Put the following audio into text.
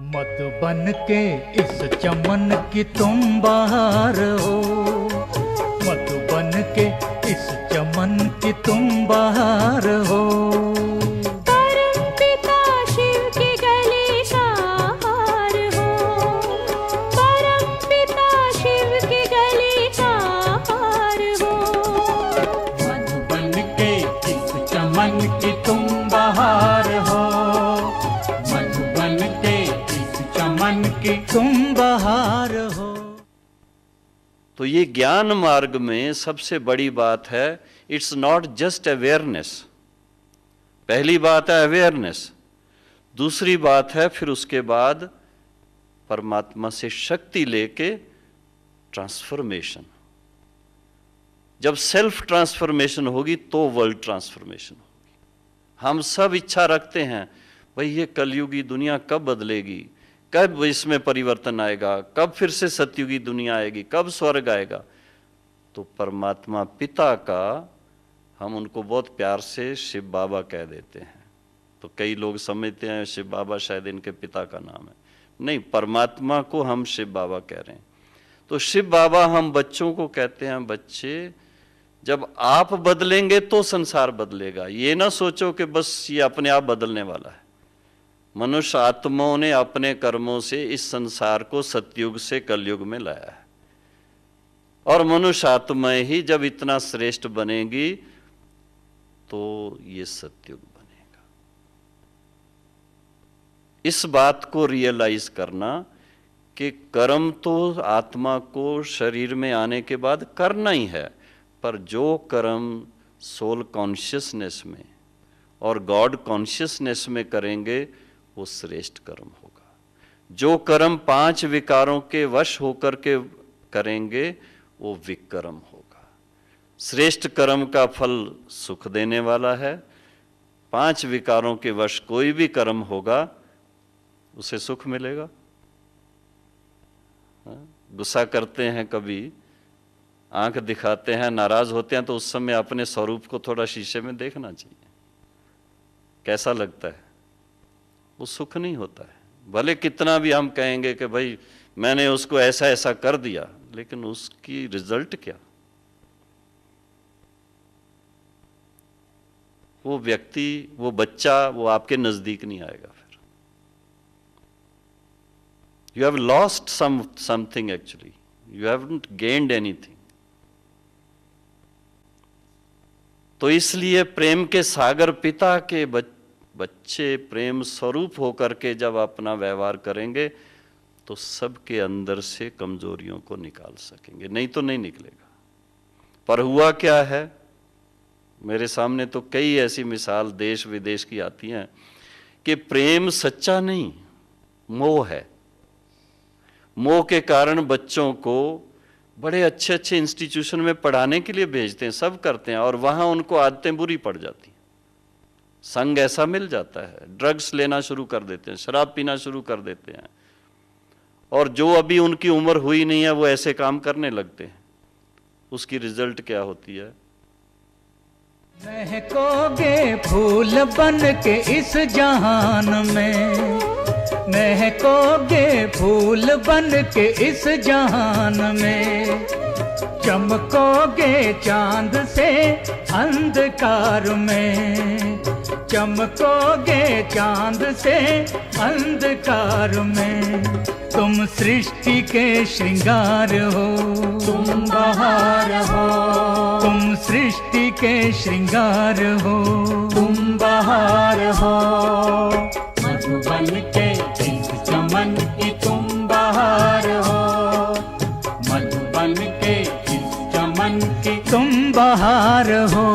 मधुबन के इस चमन की तुम बहार हो, मधुबन के इस चमन की तुम बहार हो। परम पिता शिव के गले का हार हो, परम पिता शिव के गले का हार हो। मधुबन के इस चमन की तुम बहार हो, मधुबन के इस चमन की तुम बहार हो। तो ये ज्ञान मार्ग में सबसे बड़ी बात है, इट्स नॉट जस्ट अवेयरनेस। पहली बात है अवेयरनेस, दूसरी बात है फिर उसके बाद परमात्मा से शक्ति लेके ट्रांसफॉर्मेशन। जब सेल्फ ट्रांसफॉर्मेशन होगी तो वर्ल्ड ट्रांसफॉर्मेशन होगी। हम सब इच्छा रखते हैं भाई ये कलयुगी दुनिया कब बदलेगी, कब इसमें परिवर्तन आएगा, कब फिर से सतयुगी दुनिया आएगी, कब स्वर्ग आएगा। तो परमात्मा पिता का हम उनको बहुत प्यार से शिव बाबा कह देते हैं। तो कई लोग समझते हैं शिव बाबा शायद इनके पिता का नाम है। नहीं, परमात्मा को हम शिव बाबा कह रहे हैं। तो शिव बाबा हम बच्चों को कहते हैं, बच्चे जब आप बदलेंगे तो संसार बदलेगा। ये ना सोचो कि बस ये अपने आप बदलने वाला है। मनुष्य आत्माओं ने अपने कर्मों से इस संसार को सतयुग से कलयुग में लाया है, और मनुष्य आत्माएं ही जब इतना श्रेष्ठ बनेगी तो ये सतयुग बनेगा। इस बात को रियलाइज करना कि कर्म तो आत्मा को शरीर में आने के बाद करना ही है, पर जो कर्म सोल कॉन्शियसनेस में और गॉड कॉन्शियसनेस में करेंगे वो श्रेष्ठ कर्म होगा। जो कर्म 5 विकारों के वश होकर के करेंगे वो विकर्म होगा। श्रेष्ठ कर्म का फल सुख देने वाला है। 5 विकारों के वश कोई भी कर्म होगा उसे सुख मिलेगा। गुस्सा करते हैं, कभी आंख दिखाते हैं, नाराज होते हैं, तो उस समय अपने स्वरूप को थोड़ा शीशे में देखना चाहिए। कैसा लगता है? वो सुख नहीं होता है। भले कितना भी हम कहेंगे कि भाई मैंने उसको ऐसा ऐसा कर दिया, लेकिन उसकी रिजल्ट क्या? वो व्यक्ति, वो बच्चा, वो आपके नजदीक नहीं आएगा। फिर you have lost something actually, you haven't gained anything. तो इसलिए प्रेम के सागर पिता के बच्चे प्रेम स्वरूप होकर के जब अपना व्यवहार करेंगे तो सबके अंदर से कमजोरियों को निकाल सकेंगे, नहीं तो नहीं निकलेगा। पर हुआ क्या है, मेरे सामने तो कई ऐसी मिसाल देश विदेश की आती हैं कि प्रेम सच्चा नहीं, मोह है। मोह के कारण बच्चों को बड़े अच्छे अच्छे इंस्टीट्यूशन में पढ़ाने के लिए भेजते हैं, सब करते हैं, और वहां उनको आदतें बुरी पड़ जाती हैं। संग ऐसा मिल जाता है, ड्रग्स लेना शुरू कर देते हैं, शराब पीना शुरू कर देते हैं, और जो अभी उनकी उम्र हुई नहीं है वो ऐसे काम करने लगते हैं। उसकी रिजल्ट क्या होती है? महकोगे फूल बन के इस जहान में, महकोगे फूल बन के इस जहान में, चमकोगे चांद से अंधकार में, चमकोगे चांद से अंधकार में। तुम सृष्टि के श्रृंगार हो, तुम बहार हो, तुम सृष्टि के श्रृंगार हो, तुम बहार हो। मधुबन के इस चमन की तुम बहार हो, मधुबन के इस चमन की तुम बहार हो।